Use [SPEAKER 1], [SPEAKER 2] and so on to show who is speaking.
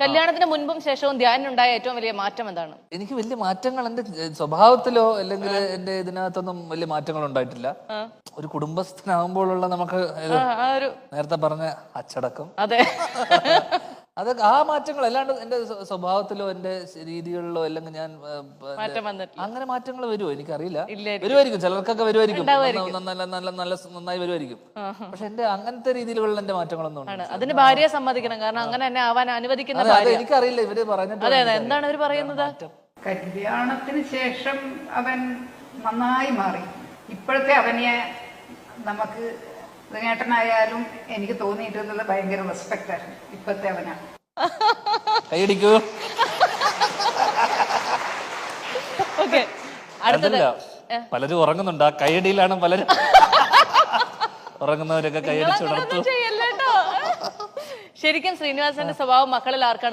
[SPEAKER 1] കല്യാണത്തിന് മുൻപും ശേഷവും ധ്യാനിനുണ്ടായ ഏറ്റവും വലിയ മാറ്റം എന്താണ്?
[SPEAKER 2] എനിക്ക് വലിയ മാറ്റങ്ങൾ എന്റെ സ്വഭാവത്തിലോ അല്ലെങ്കിൽ എന്റെ ഇതിനകത്തൊന്നും വലിയ മാറ്റങ്ങൾ ഉണ്ടായിട്ടില്ല. ഒരു കുടുംബസ്ഥനാകുമ്പോഴുള്ള നമുക്ക് നേരത്തെ പറഞ്ഞ അച്ചടക്കം,
[SPEAKER 1] അതെ,
[SPEAKER 2] അതൊക്കെ ആ മാറ്റങ്ങൾ അല്ലാണ്ട് എന്റെ സ്വഭാവത്തിലോ എന്റെ രീതികളിലോ അല്ലെങ്കിൽ ഞാൻ അങ്ങനെ മാറ്റങ്ങൾ വരുമോ എനിക്കറിയില്ല. വരുമായിരിക്കും, ചിലർക്കൊക്കെ വരുമായിരിക്കും, നന്നായി വരുമായിരിക്കും. പക്ഷെ എന്റെ അങ്ങനത്തെ രീതിയിലുള്ള എന്റെ മാറ്റങ്ങളൊന്നും
[SPEAKER 1] അതിന് ഭാര്യയെ സമ്മതിക്കണം, കാരണം അങ്ങനെ തന്നെ ആവാൻ അനുവദിക്കുന്ന
[SPEAKER 2] എനിക്കറിയില്ല. ഇവര് പറഞ്ഞിട്ട്
[SPEAKER 1] എന്താണ് ഇവർ പറയുന്നത്?
[SPEAKER 3] കല്യാണത്തിന് ശേഷം അവൻ നന്നായി മാറി. ഇപ്പോഴത്തെ അവനെ നമുക്ക് ഏട്ടനായാലും എനിക്ക് തോന്നിയിട്ടുള്ളത് ഭയങ്കര റെസ്പെക്ട് ആണ് ഇപ്പത്തെ അവനാ.
[SPEAKER 2] കൈയടിക്കൂ. പലരും ഉറങ്ങുന്നുണ്ട്, ആ കൈയടിയിലാണ് പലരും ഉറങ്ങുന്നവരൊക്കെ കൈയടിച്ചുണർത്തു.
[SPEAKER 1] ശരിക്കും ശ്രീനിവാസന്റെ സ്വഭാവം മക്കളിൽ ആർക്കാണ്